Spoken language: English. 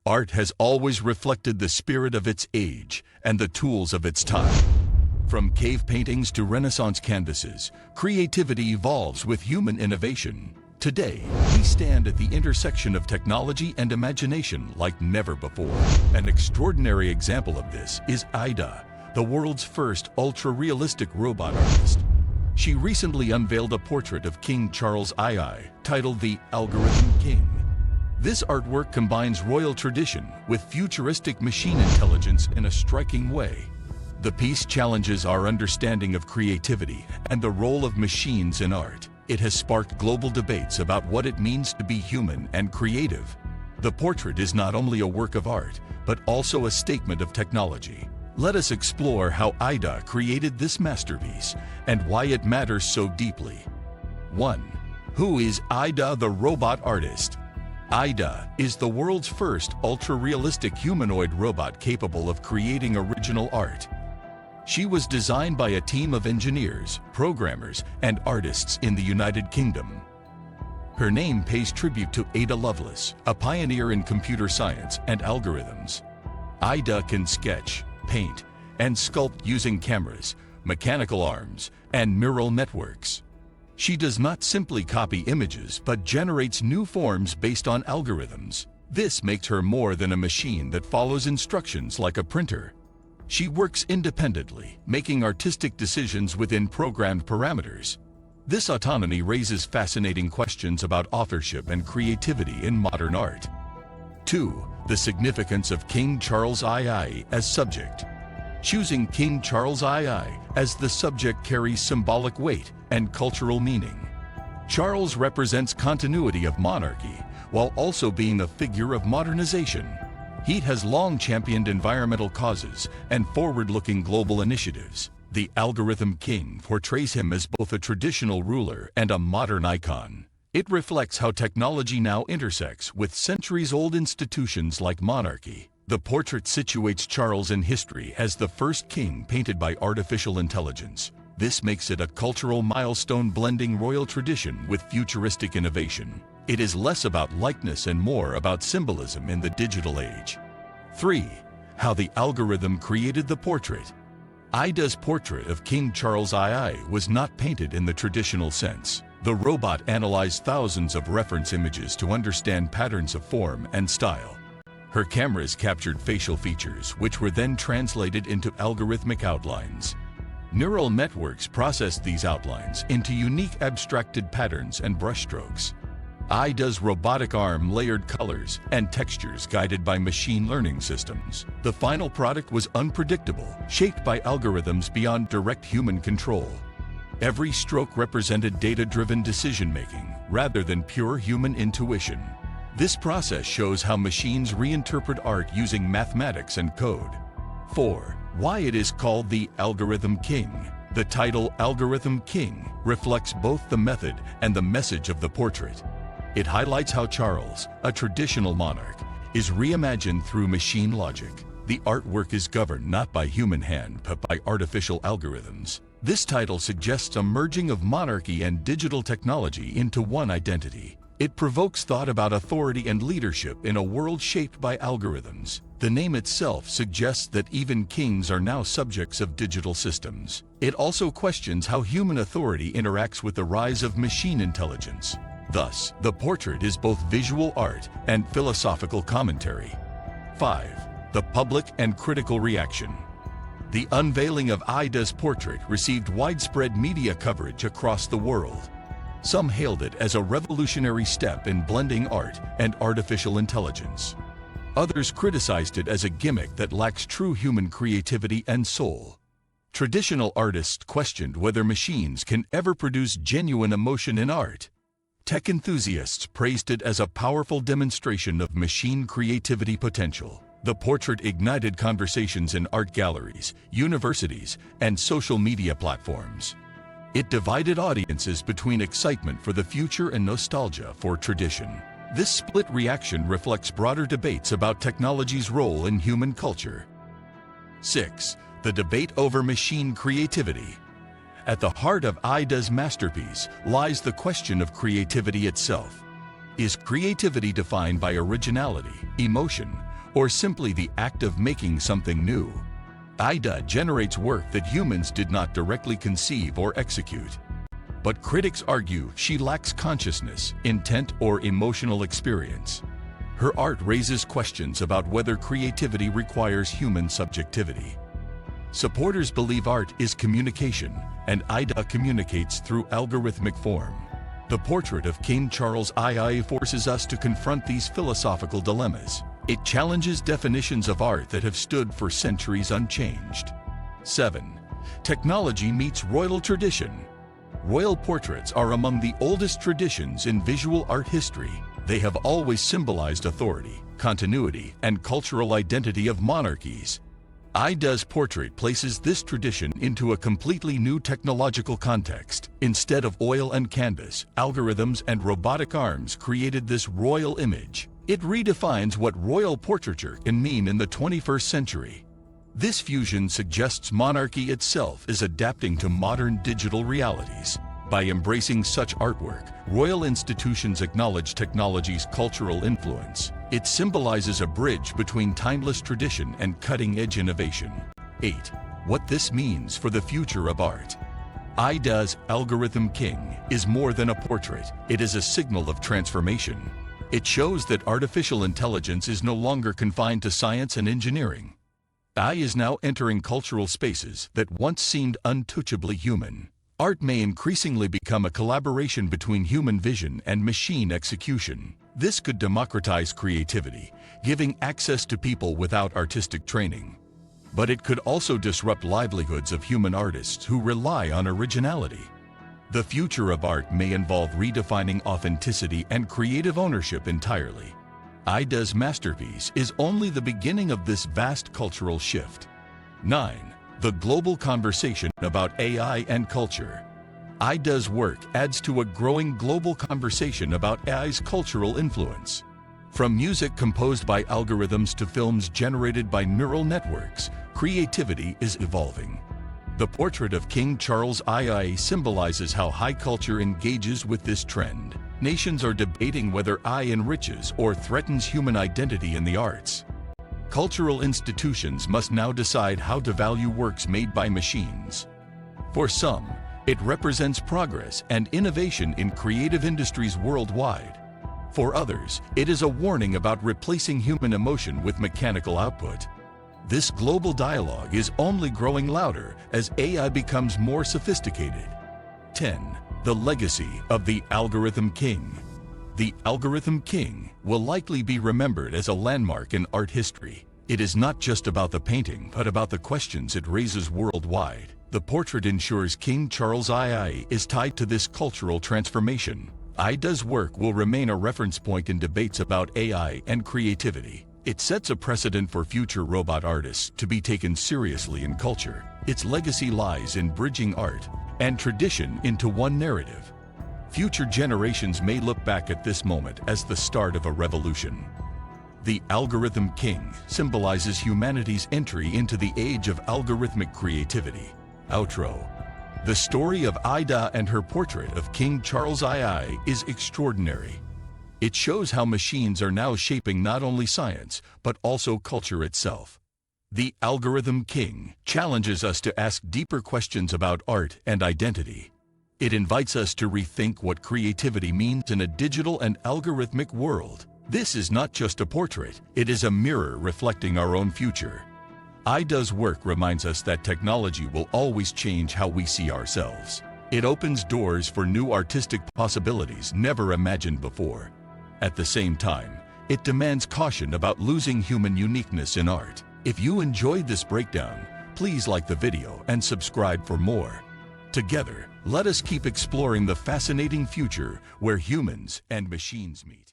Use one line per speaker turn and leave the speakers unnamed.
Art has always reflected the spirit of its age and the tools of its time. From cave paintings to Renaissance canvases, creativity evolves with human innovation. Today, we stand at the intersection of technology and imagination like never before. An extraordinary example of this is Ida, the world's first ultra-realistic robot artist. She recently unveiled a portrait of King Charles II, titled the Algorithm King. This artwork combines royal tradition with futuristic machine intelligence in a striking way. The piece challenges our understanding of creativity and the role of machines in art. It has sparked global debates about what it means to be human and creative. The portrait is not only a work of art, but also a statement of technology. Let us explore how Ida created this masterpiece and why it matters so deeply. 1. Who is Ida the robot artist? Ida is the world's first ultra-realistic humanoid robot capable of creating original art. She was designed by a team of engineers, programmers, and artists in the United Kingdom. Her name pays tribute to Ada Lovelace, a pioneer in computer science and algorithms. Ida can sketch, paint, and sculpt using cameras, mechanical arms, and neural networks. She does not simply copy images, but generates new forms based on algorithms. This makes her more than a machine that follows instructions like a printer. She works independently, making artistic decisions within programmed parameters. This autonomy raises fascinating questions about authorship and creativity in modern art. 2. The significance of King Charles II as subject. Choosing King Charles II as the subject carries symbolic weight and cultural meaning. Charles represents continuity of monarchy while also being a figure of modernization. He has long championed environmental causes and forward-looking global initiatives. The Algorithm King portrays him as both a traditional ruler and a modern icon. It reflects how technology now intersects with centuries-old institutions like monarchy. The portrait situates Charles in history as the first king painted by artificial intelligence. This makes it a cultural milestone blending royal tradition with futuristic innovation. It is less about likeness and more about symbolism in the digital age. 3. How the algorithm created the portrait. Ida's portrait of King Charles II was not painted in the traditional sense. The robot analyzed thousands of reference images to understand patterns of form and style. Her cameras captured facial features, which were then translated into algorithmic outlines. Neural networks processed these outlines into unique abstracted patterns and brushstrokes. Ida's robotic arm layered colors and textures guided by machine learning systems. The final product was unpredictable, shaped by algorithms beyond direct human control. Every stroke represented data-driven decision-making rather than pure human intuition. This process shows how machines reinterpret art using mathematics and code. 4. Why it is called the Algorithm King. The title Algorithm King reflects both the method and the message of the portrait. It highlights how Charles, a traditional monarch, is reimagined through machine logic. The artwork is governed not by human hand but by artificial algorithms. This title suggests a merging of monarchy and digital technology into one identity. It provokes thought about authority and leadership in a world shaped by algorithms. The name itself suggests that even kings are now subjects of digital systems. It also questions how human authority interacts with the rise of machine intelligence. Thus, the portrait is both visual art and philosophical commentary. 5. The public and critical reaction. The unveiling of Ida's portrait received widespread media coverage across the world. Some hailed it as a revolutionary step in blending art and artificial intelligence. Others criticized it as a gimmick that lacks true human creativity and soul. Traditional artists questioned whether machines can ever produce genuine emotion in art. Tech enthusiasts praised it as a powerful demonstration of machine creativity potential. The portrait ignited conversations in art galleries, universities, and social media platforms. It divided audiences between excitement for the future and nostalgia for tradition. This split reaction reflects broader debates about technology's role in human culture. 6. The debate over machine creativity. At the heart of Ida's masterpiece lies the question of creativity itself. Is creativity defined by originality, emotion, or simply the act of making something new. AIDA generates work that humans did not directly conceive or execute. But critics argue she lacks consciousness, intent, or emotional experience. Her art raises questions about whether creativity requires human subjectivity. Supporters believe art is communication, and AIDA communicates through algorithmic form. The portrait of King Charles II forces us to confront these philosophical dilemmas. It challenges definitions of art that have stood for centuries unchanged. 7. Technology meets royal tradition. Royal portraits are among the oldest traditions in visual art history. They have always symbolized authority, continuity, and cultural identity of monarchies. AIDA's portrait places this tradition into a completely new technological context. Instead of oil and canvas, algorithms and robotic arms created this royal image. It redefines what royal portraiture can mean in the 21st century. This fusion suggests monarchy itself is adapting to modern digital realities. By embracing such artwork, royal institutions acknowledge technology's cultural influence. It symbolizes a bridge between timeless tradition and cutting-edge innovation. 8. What this means for the future of art. AIDA's Algorithm King is more than a portrait. It is a signal of transformation. It shows that artificial intelligence is no longer confined to science and engineering. AI is now entering cultural spaces that once seemed untouchably human. Art may increasingly become a collaboration between human vision and machine execution. This could democratize creativity, giving access to people without artistic training. But it could also disrupt livelihoods of human artists who rely on originality. The future of art may involve redefining authenticity and creative ownership entirely. AIDA's masterpiece is only the beginning of this vast cultural shift. 9. The global conversation about AI and culture. AIDA's work adds to a growing global conversation about AI's cultural influence. From music composed by algorithms to films generated by neural networks, creativity is evolving. The portrait of King Charles II symbolizes how high culture engages with this trend. Nations are debating whether AI enriches or threatens human identity in the arts. Cultural institutions must now decide how to value works made by machines. For some, it represents progress and innovation in creative industries worldwide. For others, it is a warning about replacing human emotion with mechanical output. This global dialogue is only growing louder as AI becomes more sophisticated. 10. The legacy of the Algorithm King. The Algorithm King will likely be remembered as a landmark in art history. It is not just about the painting, but about the questions it raises worldwide. The portrait ensures King Charles II is tied to this cultural transformation. AIDA's work will remain a reference point in debates about AI and creativity. It sets a precedent for future robot artists to be taken seriously in culture. Its legacy lies in bridging art and tradition into one narrative. Future generations may look back at this moment as the start of a revolution. The Algorithm King symbolizes humanity's entry into the age of algorithmic creativity. Outro. The story of AIDA and her portrait of King Charles II is extraordinary. It shows how machines are now shaping not only science, but also culture itself. The Algorithm King challenges us to ask deeper questions about art and identity. It invites us to rethink what creativity means in a digital and algorithmic world. This is not just a portrait, it is a mirror reflecting our own future. AIDA's work reminds us that technology will always change how we see ourselves. It opens doors for new artistic possibilities never imagined before. At the same time, it demands caution about losing human uniqueness in art. If you enjoyed this breakdown, please like the video and subscribe for more. Together, let us keep exploring the fascinating future where humans and machines meet.